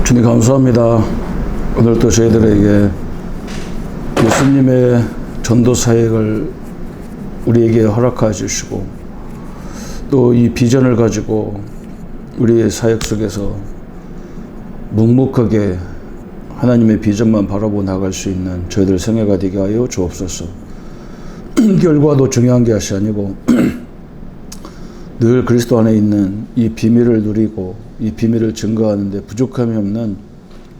주님 감사합니다. 오늘 또 저희들에게 예수님의 전도 사역을 우리에게 허락해 주시고 또 이 비전을 가지고 우리의 사역 속에서 묵묵하게 하나님의 비전만 바라보고 나갈 수 있는 저희들 생애가 되게 하여 주옵소서. 결과도 중요한 것이 아니고 늘 그리스도 안에 있는 이 비밀을 누리고 이 비밀을 증거하는 데 부족함이 없는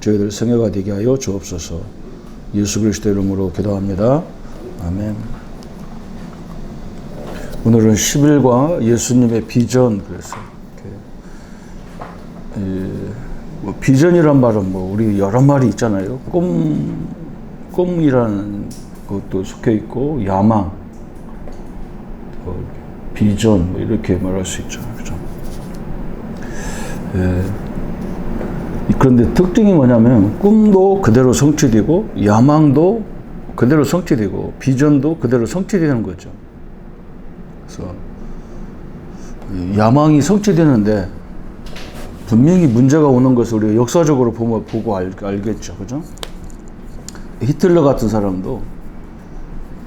저희들 생애가 되게 하여 주옵소서. 예수 그리스도 이름으로 기도합니다. 아멘. 오늘은 10일과 예수님의 비전, 그래서 뭐 비전이란 말은 뭐 우리 여러 말이 있잖아요. 꿈이라는 것도 속해 있고 야망, 비전 뭐 이렇게 말할 수 있죠. 그렇죠? 그런데 특징이 뭐냐면 꿈도 그대로 성취되고 야망도 그대로 성취되고 비전도 그대로 성취되는 거죠. 그래서 야망이 성취되는데 분명히 문제가 오는 것을 우리가 역사적으로 보고 알겠죠. 그죠? 히틀러 같은 사람도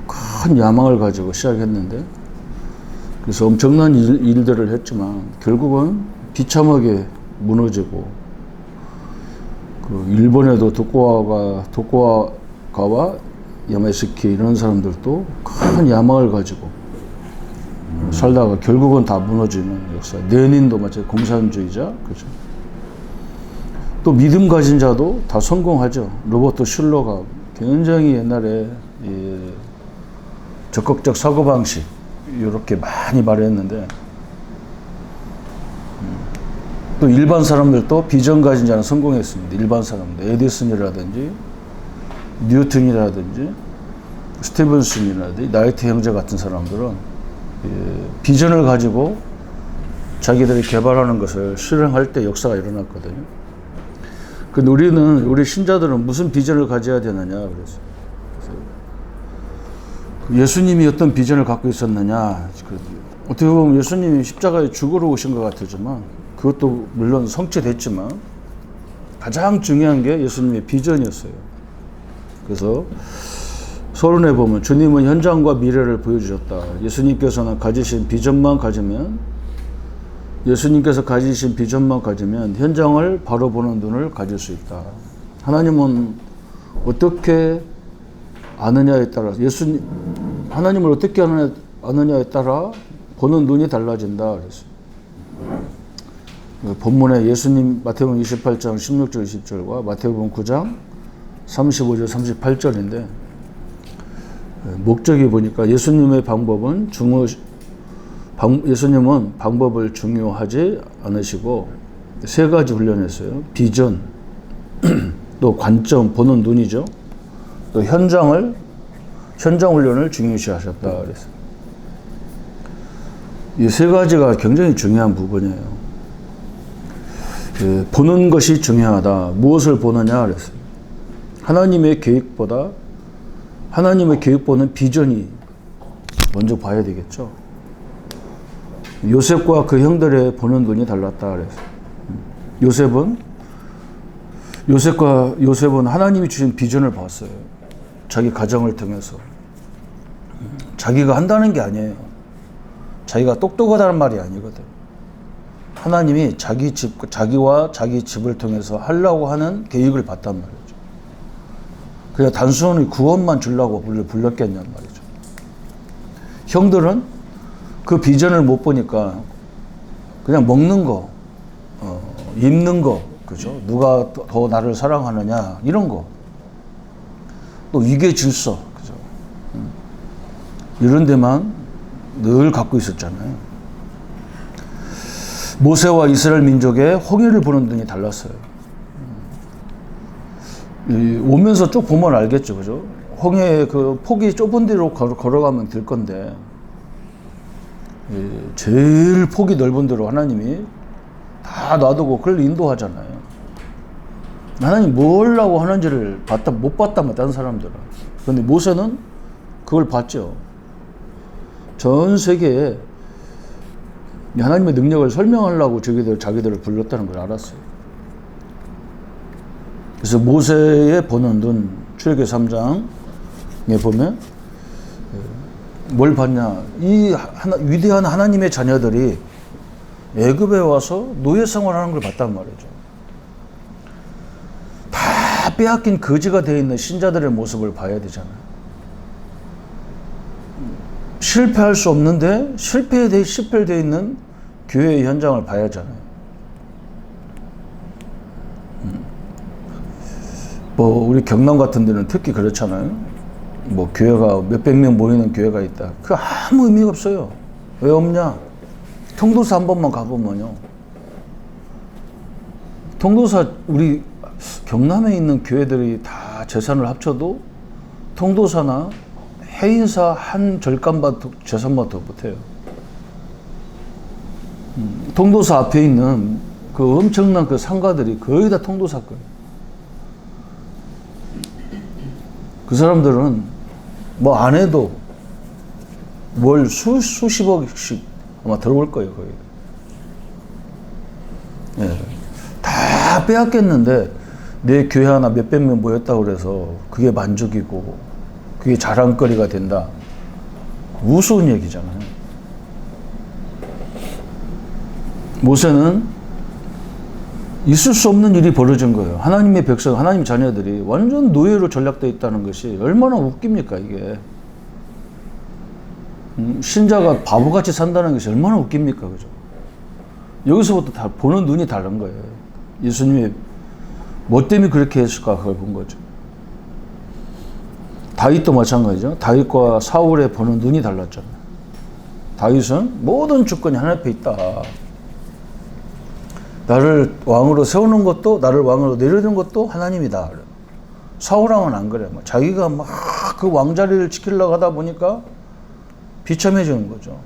큰 야망을 가지고 시작했는데 그래서 엄청난 일들을 했지만 결국은 비참하게 무너지고 그 일본에도 도쿠가와 야마시키 이런 사람들도 큰 야망을 가지고 살다가 결국은 다 무너지는 역사. 레닌도 마찬가지 공산주의자, 그죠? 또 믿음 가진 자도 다 성공하죠. 로버트 슐러가 굉장히 옛날에 적극적 사고방식 이렇게 많이 말했는데 또 일반 사람들도 비전 가진 자는 성공했습니다. 일반 사람들 에디슨이라든지 뉴턴이라든지 스티븐슨이라든지 나이트 형제 같은 사람들은 비전을 가지고 자기들이 개발하는 것을 실행할 때 역사가 일어났거든요. 근데 우리 신자들은 무슨 비전을 가져야 되느냐 그래서 예수님이 어떤 비전을 갖고 있었느냐. 어떻게 보면 예수님이 십자가에 죽으러 오신 것 같지만 그것도 물론 성취됐지만 가장 중요한 게 예수님의 비전이었어요. 그래서 서론에 보면 주님은 현장과 미래를 보여주셨다. 예수님께서 가지신 비전만 가지면 현장을 바로 보는 눈을 가질 수 있다. 하나님은 어떻게 아느냐에 따라 하나님을 어떻게 아느냐에 따라 보는 눈이 달라진다. 그래서 본문에 예수님 마태복음 28장 16절 20절과 마태복음 9장 35절 38절인데 목적이 보니까 예수님은 방법을 중요하지 않으시고 세 가지 훈련했어요. 비전, 또 관점, 보는 눈이죠. 또 현장 훈련을 중요시 하셨다. 그래서 이 세 가지가 굉장히 중요한 부분이에요. 보는 것이 중요하다. 무엇을 보느냐 그랬어요. 하나님의 계획보는 비전이 먼저 봐야 되겠죠. 요셉과 그 형들의 보는 눈이 달랐다 그래서 요셉은 하나님이 주신 비전을 봤어요. 자기 가정을 통해서. 자기가 한다는 게 아니에요. 자기가 똑똑하다는 말이 아니거든. 하나님이 자기와 자기 집을 통해서 하려고 하는 계획을 봤단 말이죠. 그냥 단순히 구원만 주려고 불렀겠냔 말이죠. 형들은 그 비전을 못 보니까 그냥 먹는 거, 입는 거, 그죠? 누가 더 나를 사랑하느냐, 이런 거. 또 위계 질서, 그죠? 이런 데만 늘 갖고 있었잖아요. 모세와 이스라엘 민족의 홍해를 보는 눈이 달랐어요. 오면서 쭉 보면 알겠죠, 그죠? 홍해의 그 폭이 좁은 데로 걸어가면 될 건데, 제일 폭이 넓은 데로 하나님이 다 놔두고 그걸 인도하잖아요. 하나님 뭘 하려고 하는지를 못 봤다면 다른 사람들은. 그런데 모세는 그걸 봤죠. 전 세계에 하나님의 능력을 설명하려고 자기들을 불렀다는 걸 알았어요. 그래서 모세의 보는 눈, 출애굽기 3장에 보면 뭘 봤냐? 이 위대한 하나님의 자녀들이 애굽에 와서 노예 생활하는 걸 봤단 말이죠. 다 빼앗긴 거지가 되어 있는 신자들의 모습을 봐야 되잖아요. 실패할 수 없는데 실패되어 있는 교회의 현장을 봐야 하잖아요. 뭐 우리 경남 같은 데는 특히 그렇잖아요. 뭐 교회가 몇백 명 모이는 교회가 있다. 그 아무 의미가 없어요. 왜 없냐? 통도사 한 번만 가보면요. 통도사 우리 경남에 있는 교회들이 다 재산을 합쳐도 통도사나 해인사 한 절간만 재산만 더 못해요. 통도사 앞에 있는 그 엄청난 그 상가들이 거의 다 통도사 거예요. 그 사람들은 뭐 안 해도 월 수십억씩 아마 들어올 거예요, 거의. 예. 다 빼앗겼는데 내 교회 하나 몇백 명 모였다고 그래서 그게 만족이고 그게 자랑거리가 된다. 우스운 얘기잖아요. 모세는 있을 수 없는 일이 벌어진 거예요. 하나님의 백성, 하나님 자녀들이 완전 노예로 전락되어 있다는 것이 얼마나 웃깁니까, 이게. 신자가 바보같이 산다는 것이 얼마나 웃깁니까, 그죠? 여기서부터 다 보는 눈이 다른 거예요. 예수님이 뭐 때문에 그렇게 했을까, 그걸 본 거죠. 다윗도 마찬가지죠. 다윗과 사울의 보는 눈이 달랐잖아요. 다윗은 모든 주권이 하나님 앞에 있다. 나를 왕으로 세우는 것도, 나를 왕으로 내려주는 것도 하나님이다. 사울왕은 안 그래요. 자기가 막 그 왕자리를 지키려고 하다 보니까 비참해지는 거죠.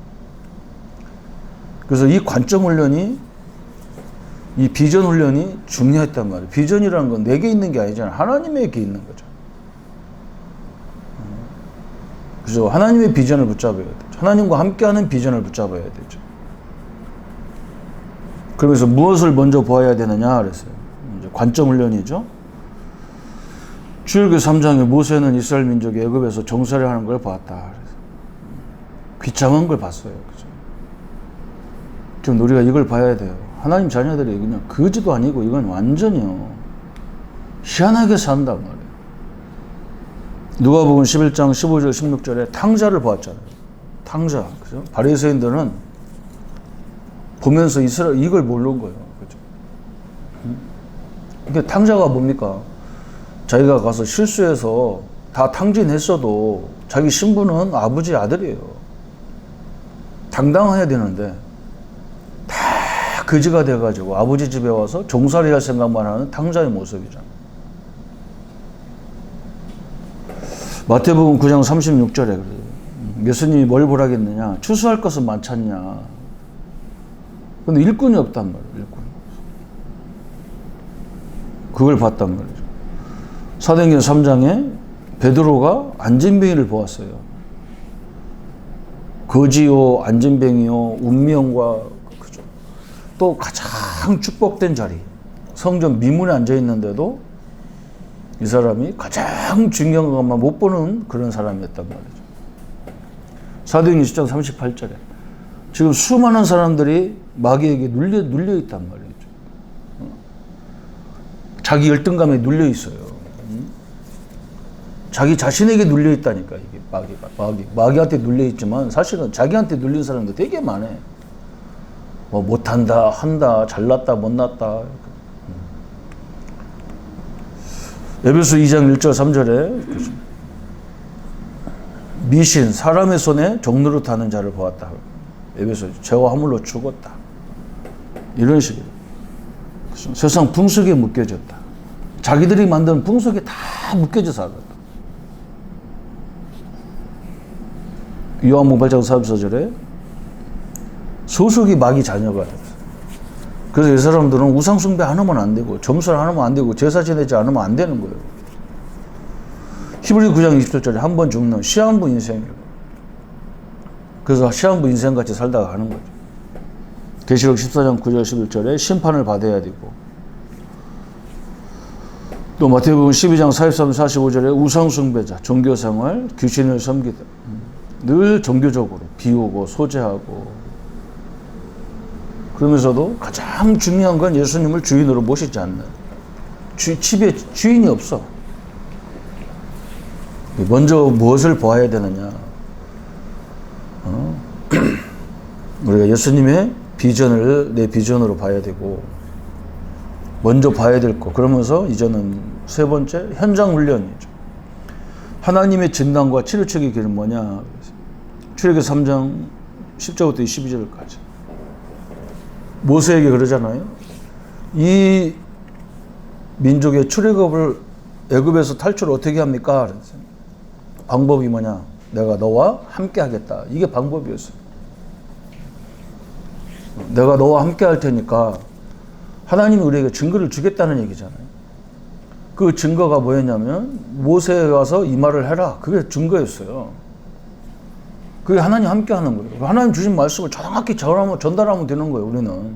그래서 이 관점 훈련이, 이 비전 훈련이 중요했단 말이에요. 비전이라는 건 내게 있는 게 아니잖아요. 하나님에게 있는 거죠. 그래서 하나님의 비전을 붙잡아야 되죠. 하나님과 함께하는 비전을 붙잡아야 되죠. 그러면서 무엇을 먼저 보아야 되느냐 그랬어요. 이제 관점 훈련이죠. 출애굽기 3장에 모세는 이스라엘 민족이 애굽에서 종살이 하는 걸 봤다. 그래서 귀찮은 걸 봤어요. 그죠? 지금 우리가 이걸 봐야 돼요. 하나님 자녀들이 그냥 거지도 아니고 이건 완전히요 희한하게 산단 말이에요. 누가복음 11장 15절 16절에 탕자를 보았잖아요. 탕자. 그죠? 바리새인들은 보면서 이걸 모르는 거예요. 그죠? 그러니까 탕자가 뭡니까? 자기가 가서 실수해서 다 탕진했어도 자기 신분은 아버지 아들이에요. 당당해야 되는데 다 거지가 돼가지고 아버지 집에 와서 종살이 할 생각만 하는 탕자의 모습이잖아요. 마태복음 9장 36절에 그래요. 예수님이 뭘 보라겠느냐? 추수할 것은 많잖냐? 근데 일꾼이 없단 말이에요. 일꾼이. 그걸 봤단 말이죠. 사도행전 3장에 베드로가 안진뱅이를 보았어요. 거지요, 안진뱅이요, 운명과 그죠. 또 가장 축복된 자리, 성전 미문에 앉아 있는데도 이 사람이 가장 중요한 것만 못 보는 그런 사람이었단 말이죠. 사도행전 20장 38절에 지금 수많은 사람들이 마귀에게 눌려 있단 말이죠. 자기 열등감에 눌려 있어요. 자기 자신에게 눌려 있다니까, 이게 마귀한테 눌려 있지만 사실은 자기한테 눌린 사람도 되게 많아. 뭐 못한다, 한다, 잘났다, 못났다. 에베소 2장 1절 3절에 미신, 사람의 손에 종노릇 하는 자를 보았다. 에베소, 죄와 허물로 죽었다. 이런 식이에요. 세상 풍속에 묶여졌다. 자기들이 만든 풍속에 다 묶여져 살았다. 요한복음 8장 34절에 소속이 마귀 자녀가 됐어요. 그래서 이 사람들은 우상숭배 안 하면 안 되고 점수를 안 하면 안 되고 제사 지내지 않으면 안 되는 거예요. 히브리 9장 27절에 한 번 죽는 시한부 인생이에요. 그래서 시한부 인생같이 살다가 가는 거죠. 계시록 14장 9절 11절에 심판을 받아야 되고 또 마태복음 12장 43, 45절에 우상숭배자, 종교생활, 귀신을 섬기다. 늘 종교적으로 비우고 소재하고, 그러면서도 가장 중요한 건 예수님을 주인으로 모시지 않는, 집에 주인이 없어. 먼저 무엇을 보아야 되느냐? 우리가 예수님의 비전을 내 비전으로 봐야 되고, 먼저 봐야 될 거. 그러면서 이제는 세 번째, 현장 훈련이죠. 하나님의 진단과 치료책의 길은 뭐냐? 출애굽기 3장 10절부터 12절까지. 모세에게 그러잖아요. 이 민족의 출애굽을, 애굽에서 탈출을 어떻게 합니까? 방법이 뭐냐? 내가 너와 함께 하겠다. 이게 방법이었어요. 내가 너와 함께 할 테니까 하나님이 우리에게 증거를 주겠다는 얘기잖아요. 그 증거가 뭐였냐면 모세에 가서 이 말을 해라. 그게 증거였어요. 그게 하나님 함께 하는 거예요. 하나님 주신 말씀을 정확히 전달하면 되는 거예요. 우리는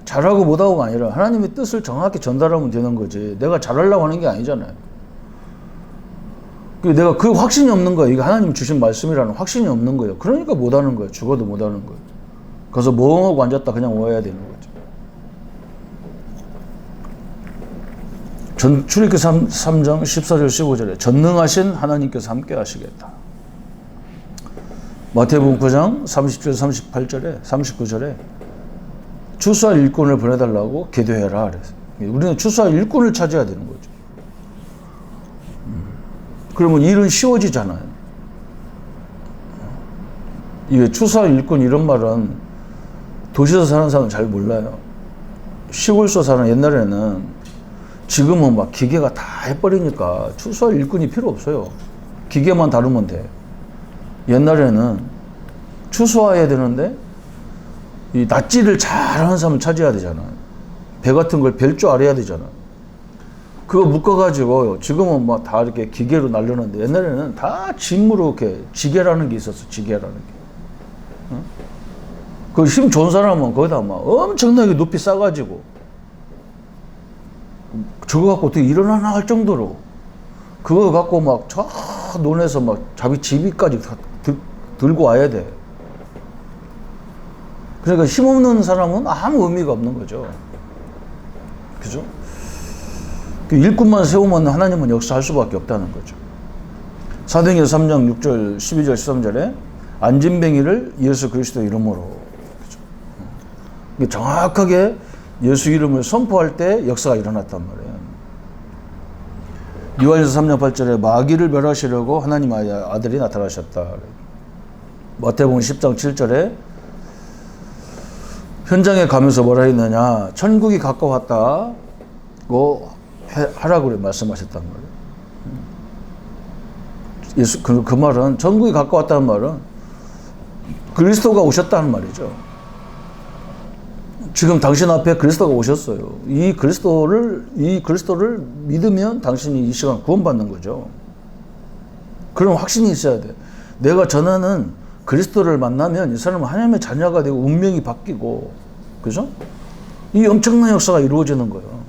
잘하고 못하고가 아니라 하나님의 뜻을 정확히 전달하면 되는 거지. 내가 잘하려고 하는 게 아니잖아요. 내가 그 확신이 없는 거예요. 이게 하나님 주신 말씀이라는 확신이 없는 거예요. 그러니까 못하는 거예요. 죽어도 못하는 거예요. 그래서 멍하고 앉았다 그냥 와야 되는 거죠. 출애굽기 3장 14절 15절에 전능하신 하나님께서 함께 하시겠다. 마태복음 9장 30절 38절에 39절에 추수할 일꾼을 보내달라고 기도해라 그래서 우리는 추수할 일꾼을 찾아야 되는 거죠. 그러면 일은 쉬워지잖아요. 이게 추수할 일꾼 이런 말은 도시에서 사는 사람은 잘 몰라요. 시골에서 사는 옛날에는, 지금은 막 기계가 다 해버리니까 추수할 일꾼이 필요 없어요. 기계만 다루면 돼. 옛날에는 추수해야 되는데 이 낫지를 잘하는 사람을 찾아야 되잖아요. 배 같은 걸 벨 줄 알아야 되잖아요. 그거 묶어가지고 지금은 막 다 이렇게 기계로 날르는데 옛날에는 다 짐으로 이렇게 지게라는 게 있었어. 지게라는 게. 어? 그 힘 좋은 사람은 거기다 막 엄청나게 높이 싸가지고 저거 갖고 어떻게 일어나나 할 정도로 그거 갖고 막 저 논에서 막 자기 집이까지 들고 와야 돼. 그러니까 힘없는 사람은 아무 의미가 없는 거죠. 그죠? 일꾼만 세우면 하나님은 역사할 수밖에 없다는 거죠. 사도행전 3장 6절 12절 13절에 안진뱅이를 예수 그리스도 이름으로, 그죠? 정확하게 예수 이름을 선포할 때 역사가 일어났단 말이에요. 요한일서 3장 8절에 마귀를 멸하시려고 하나님 아들이 나타나셨다. 마태복음 10장 7절에 현장에 가면서 뭐라 했느냐? 천국이 가까웠다고 하라고 말씀하셨단 말이에요. 예수, 그 말은, 천국이 가까웠다는 말은 그리스도가 오셨다는 말이죠. 지금 당신 앞에 그리스도가 오셨어요. 이 그리스도를 믿으면 당신이 이 시간 구원받는 거죠. 그런 확신이 있어야 돼. 내가 전하는 그리스도를 만나면 이 사람은 하나님의 자녀가 되고 운명이 바뀌고, 그죠? 이 엄청난 역사가 이루어지는 거예요.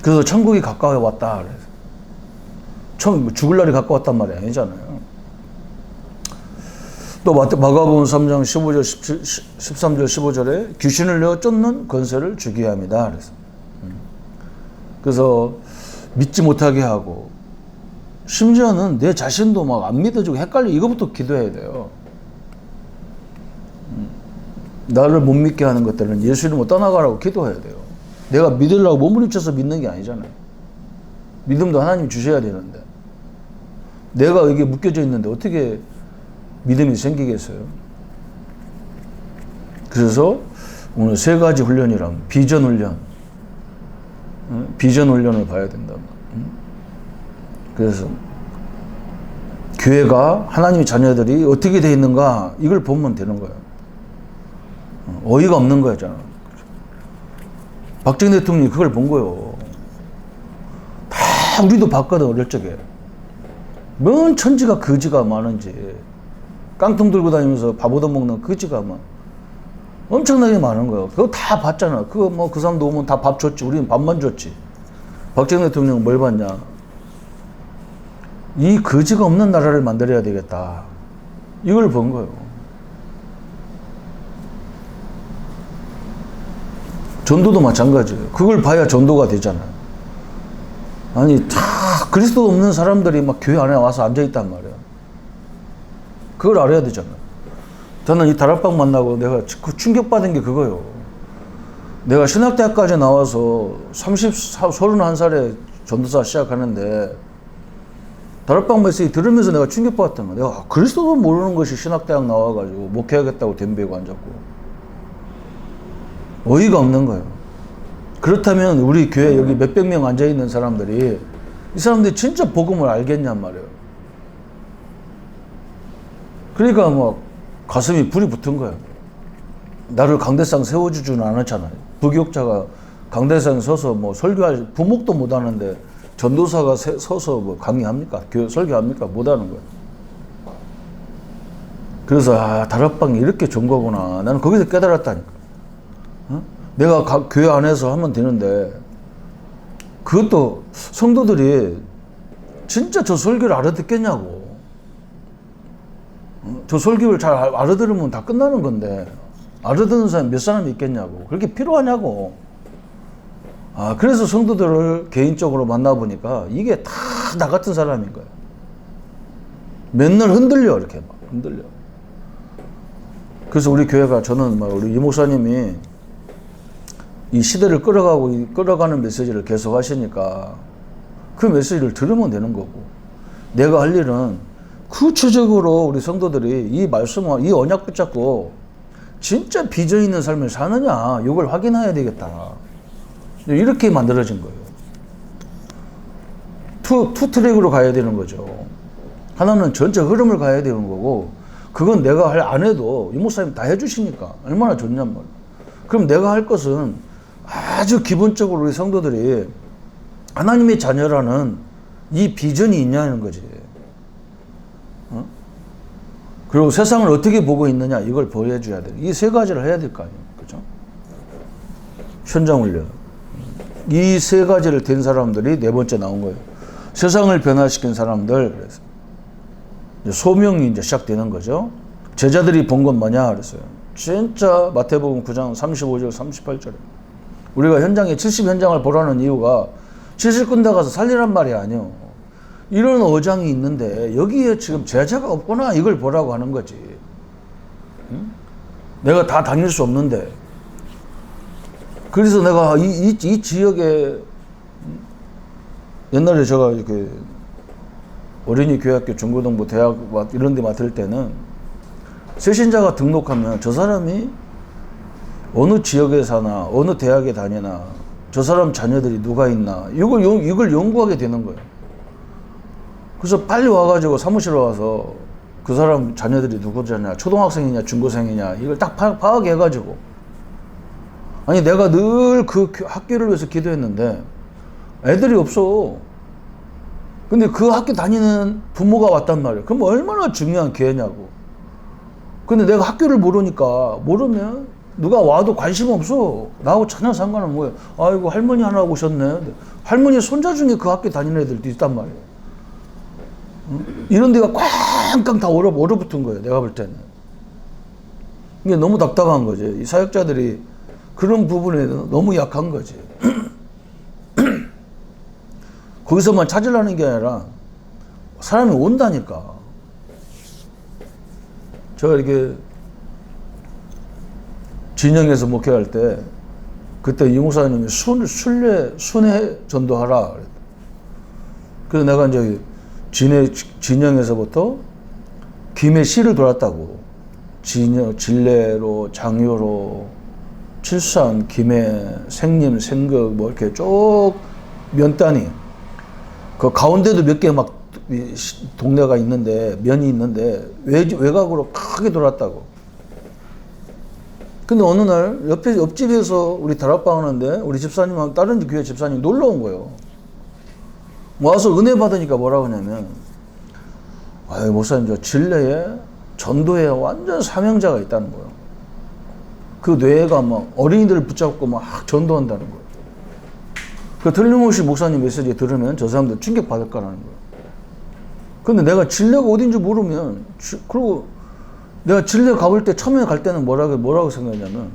그래서 천국이 가까워 왔다. 죽을 날이 가까웠단 말이 아니잖아요. 또 마가복음 3장 15절, 13절, 15절에 귀신을 내어 쫓는 권세를 주게 합니다. 그래서 믿지 못하게 하고, 심지어는 내 자신도 막 안 믿어지고 헷갈리고 이거부터 기도해야 돼요. 나를 못 믿게 하는 것들은 예수 이름으로 떠나가라고 기도해야 돼요. 내가 믿으려고 몸부림쳐서 믿는 게 아니잖아요. 믿음도 하나님이 주셔야 되는데 내가 여기에 묶여져 있는데 어떻게 믿음이 생기겠어요? 그래서 오늘 세 가지 훈련이랑 비전 훈련, 비전 훈련을 봐야 된다. 그래서 교회가 하나님의 자녀들이 어떻게 돼 있는가 이걸 보면 되는 거예요. 어이가 없는 거잖아. 박정희 대통령이 그걸 본 거예요. 다 우리도 봤거든, 어릴 적에. 뭔 천지가 거지가 많은지. 깡통 들고 다니면서 밥 얻어먹는 거지가 막 엄청나게 많은 거예요. 그거 다 봤잖아. 그거 뭐 그 사람도 오면 다 밥 줬지. 우리는 밥만 줬지. 박정희 대통령은 뭘 봤냐? 이 거지가 없는 나라를 만들어야 되겠다. 이걸 본 거예요. 전도도 마찬가지예요. 그걸 봐야 전도가 되잖아요. 아니, 다 그리스도 없는 사람들이 막 교회 안에 와서 앉아있단 말이에요. 그걸 알아야 되잖아요. 저는 이 다락방 만나고 내가 충격받은 게 그거예요. 내가 신학대학까지 나와서 31살에 전도사 시작하는데 다락방 메시지 들으면서 내가 충격받았던 거야. 내가 그리스도도 모르는 것이 신학대학 나와가지고 목회하겠다고 덤비고 앉았고 어이가 없는 거예요. 그렇다면 우리 교회 여기 몇백 명 앉아있는 사람들이 이 사람들이 진짜 복음을 알겠냔 말이에요. 그러니까 막 가슴이 불이 붙은 거예요. 나를 강대상 세워주지는 않았잖아요. 부교육자가 강대상에 서서 뭐 설교할 부목도 못 하는데 전도사가 서서 뭐 강의합니까? 설교합니까? 못 하는 거예요. 그래서 다락방이 이렇게 좋은 거구나. 나는 거기서 깨달았다니까. 어? 내가 교회 안에서 하면 되는데 그것도 성도들이 진짜 저 설교를 알아듣겠냐고. 저 설교를 잘 알아들으면 다 끝나는 건데 알아듣는 사람이 몇 사람이 있겠냐고. 그렇게 필요하냐고. 그래서 성도들을 개인적으로 만나보니까 이게 다 나 같은 사람인 거예요. 맨날 흔들려, 이렇게 막 흔들려. 그래서 우리 교회가, 저는 막 우리 이 목사님이 이 시대를 끌어가는 메시지를 계속 하시니까 그 메시지를 들으면 되는 거고, 내가 할 일은 구체적으로 우리 성도들이 이 말씀을, 이 언약 붙잡고 진짜 비전 있는 삶을 사느냐, 이걸 확인해야 되겠다. 이렇게 만들어진 거예요. 투 트랙으로 가야 되는 거죠. 하나는 전체 흐름을 가야 되는 거고, 그건 내가 안 해도 이 목사님 다 해주시니까 얼마나 좋냔 말이에요. 그럼 내가 할 것은 아주 기본적으로 우리 성도들이 하나님의 자녀라는 이 비전이 있냐는 거지. 그리고 세상을 어떻게 보고 있느냐, 이걸 보여줘야 돼. 이 세 가지를 해야 될 거 아니에요. 그죠? 현장 훈련. 이 세 가지를 된 사람들이 네 번째 나온 거예요. 세상을 변화시킨 사람들. 그래서 소명이 이제 시작되는 거죠. 제자들이 본 건 뭐냐 그랬어요. 진짜 마태복음 9장 35절 38절에 우리가 현장에 70현장을 보라는 이유가 70군데 가서 살리란 말이 아니에요. 이런 어장이 있는데 여기에 지금 제자가 없구나, 이걸 보라고 하는 거지. 응? 내가 다 다닐 수 없는데. 그래서 내가 이 지역에 옛날에 제가 이렇게 어린이 교회학교, 중고등부, 대학 이런 데 맡을 때는 새신자가 등록하면 저 사람이 어느 지역에 사나, 어느 대학에 다니나, 저 사람 자녀들이 누가 있나, 이걸 연구하게 되는 거예요. 그래서 빨리 와가지고 사무실에 와서 그 사람 자녀들이 누구냐, 초등학생이냐, 중고생이냐, 이걸 딱 파악해가지고. 아니, 내가 늘 그 학교를 위해서 기도했는데 애들이 없어. 근데 그 학교 다니는 부모가 왔단 말이에요. 그럼 얼마나 중요한 기회냐고. 근데 내가 학교를 모르면 누가 와도 관심 없어. 나하고 전혀 상관은 뭐예요. 아이고, 할머니 하나 오셨네. 할머니 손자 중에 그 학교 다니는 애들도 있단 말이에요. 이런 데가 꽝꽝 다 얼어붙은 거예요. 내가 볼 때는. 이게 너무 답답한 거지. 이 사역자들이 그런 부분에 너무 약한 거지. 거기서만 찾으려는 게 아니라 사람이 온다니까. 제가 이렇게 진영에서 목회할 때 그때 이 목사님이 순회 전도하라. 그래서 내가 이제 진영에서부터 김해 시를 돌았다고. 진례로, 장유로, 칠산, 김해, 생림, 생극 뭐 이렇게 쭉 면 단위. 그 가운데도 몇 개 막 동네가 있는데, 면이 있는데 외곽으로 크게 돌았다고. 근데 어느 날 옆집에서 우리 다락방 하는데 우리 집사님하고 다른 교회 집사님 놀러 온 거예요. 와서 은혜 받으니까 뭐라고 하냐면, 아유, 목사님, 저 진례에 전도에 완전 사명자가 있다는 거예요. 그 뇌가 막 어린이들을 붙잡고 막 전도한다는 거예요. 그 틀림없이 목사님 메시지 들으면 저 사람들 충격받을 거라는 거예요. 근데 내가 진례가 어딘지 모르면, 그리고 내가 진례 가볼 때, 처음에 갈 때는 뭐라고 생각했냐면,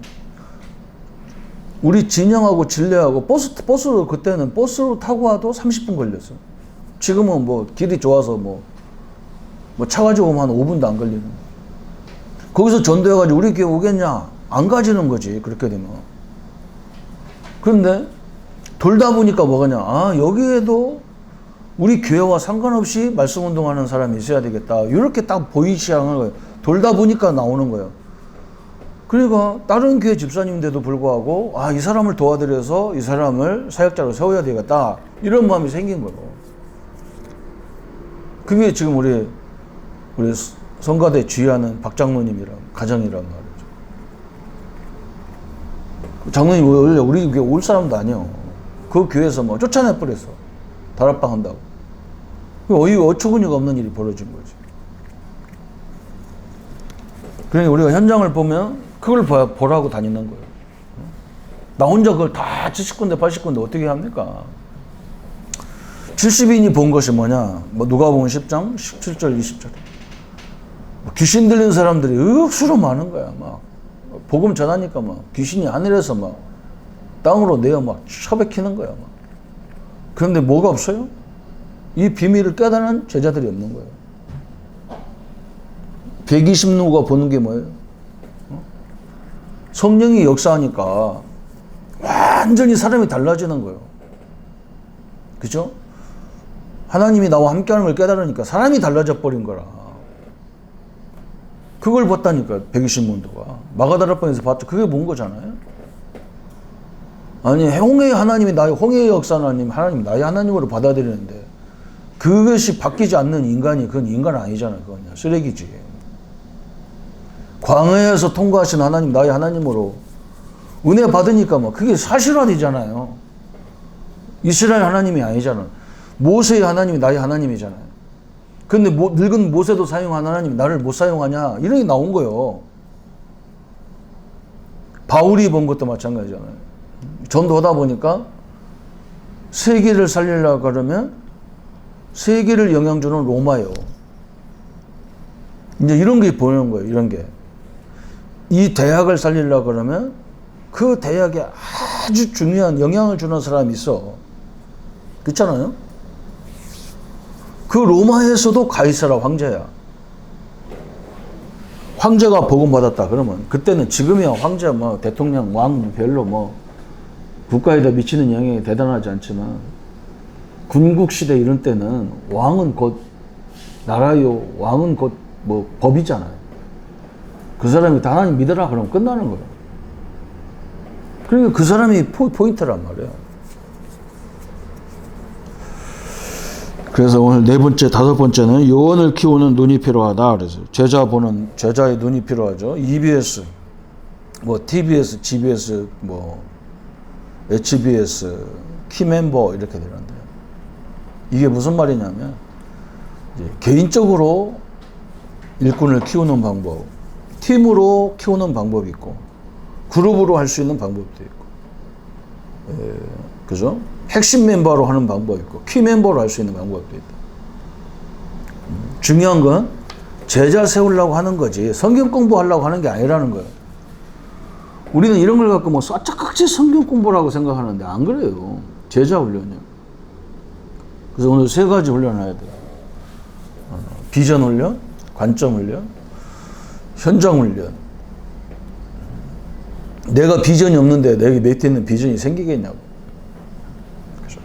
우리 진영하고 진례하고 버스로 그때는 버스로 타고 와도 30분 걸렸어. 지금은 뭐 길이 좋아서 뭐 차 가지고 오면 한 5분도 안 걸리는. 거기서 전도해가지고 우리 교회 오겠냐? 안 가지는 거지, 그렇게 되면. 그런데 돌다 보니까 뭐가냐? 아, 여기에도 우리 교회와 상관없이 말씀 운동하는 사람이 있어야 되겠다. 이렇게 딱 보이시하는 거예요. 돌다 보니까 나오는 거예요. 그러니까 다른 교회 집사님인데도 불구하고 아, 이 사람을 도와드려서 이 사람을 사역자로 세워야 되겠다. 이런 마음이 생긴 거예요. 그게 지금 우리 성가대 주의하는 박 장로님이랑 가정이란 말이죠. 장로님 원래 우리 교회 올 사람도 아니에요. 그 교회에서 뭐 쫓아내 버렸어. 다락방 한다고. 어처구니가 없는 일이 벌어진 거지. 그러니까 우리가 현장을 보면 그걸 보라고 다니는 거예요. 나 혼자 그걸 다 70군데 80군데 어떻게 합니까? 70인이 본 것이 뭐냐? 뭐 누가복음 10장 17절 20절. 귀신 들린 사람들이 억수로 많은 거야. 막 복음 전하니까 막 귀신이 하늘에서 막 땅으로 내어 막 쳐박히는 거야. 막. 그런데 뭐가 없어요? 이 비밀을 깨달은 제자들이 없는 거예요. 120누가 보는 게 뭐예요? 성령이 역사하니까 완전히 사람이 달라지는 거예요. 그죠? 하나님이 나와 함께하는 걸 깨달으니까 사람이 달라져 버린 거라. 그걸 봤다니까 120문도가. 마가다락방에서 봤죠. 그게 뭔 거잖아요. 아니 홍해의 하나님이 홍해의 역사 하나님 나의 하나님으로 받아들이는데 그것이 바뀌지 않는 인간이 그건 인간 아니잖아요. 그건 쓰레기지. 광야에서 통과하신 하나님 나의 하나님으로 은혜 받으니까 뭐 그게 사실화되잖아요. 이스라엘 하나님이 아니잖아요. 모세의 하나님이 나의 하나님이잖아요. 근데 늙은 모세도 사용한 하나님이 나를 못 사용하냐 이런 게 나온 거예요. 바울이 본 것도 마찬가지잖아요. 전도하다 보니까 세계를 살리려고 그러면 세계를 영향 주는 로마예요. 이제 이런 게 보이는 거예요. 이런 게. 이 대학을 살리려고 그러면 그 대학에 아주 중요한 영향을 주는 사람이 있어. 그렇잖아요? 그 로마에서도 가이사라 황제야. 황제가 복음받았다 그러면 그때는 지금이야 황제 뭐 대통령 왕 별로 뭐 국가에다 미치는 영향이 대단하지 않지만 군국시대 이런 때는 왕은 곧 나라요 왕은 곧 뭐 법이잖아요. 그 사람이 다 하나님 믿어라 그러면 끝나는 거예요. 그러니까 그 사람이 포인트란 말이에요. 그래서 오늘 네 번째, 다섯 번째는 요원을 키우는 눈이 필요하다. 그래서 제자의 눈이 필요하죠. EBS, 뭐 TBS, GBS, 뭐 HBS, 키멤버 이렇게 되는데 이게 무슨 말이냐면 이제 개인적으로 일꾼을 키우는 방법, 팀으로 키우는 방법이 있고 그룹으로 할 수 있는 방법도 있고, 그죠? 핵심 멤버로 하는 방법이 있고 키 멤버로 할 수 있는 방법도 있다. 중요한 건 제자 세우려고 하는 거지 성경 공부하려고 하는 게 아니라는 거예요. 우리는 이런 걸 갖고 뭐 쏴짝깍지 성경 공부라고 생각하는데 안 그래요. 제자 훈련이요. 그래서 오늘 세 가지 훈련을 해야 돼요. 비전 훈련, 관점 훈련, 현장 훈련. 내가 비전이 없는데 내 밑에 있는 비전이 생기겠냐고. 그렇죠?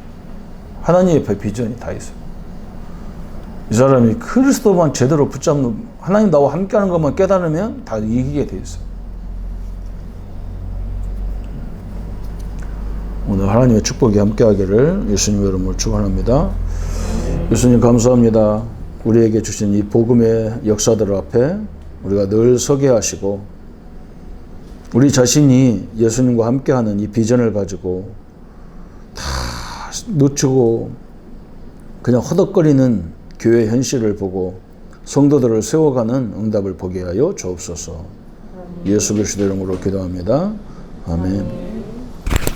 하나님의 비전이 다 있어요. 이 사람이 그리스도만 제대로 붙잡는 하나님 나와 함께하는 것만 깨달으면 다 이기게 돼 있어요. 오늘 하나님의 축복이 함께하기를 예수님 이름으로 축원합니다. 예수님 감사합니다. 우리에게 주신 이 복음의 역사들 앞에 우리가 늘 서게 하시고 우리 자신이 예수님과 함께하는 이 비전을 가지고 다 놓치고 그냥 허덕거리는 교회 현실을 보고 성도들을 세워가는 응답을 보게 하여 주옵소서. 예수 그리스도 이름으로 기도합니다. 아멘.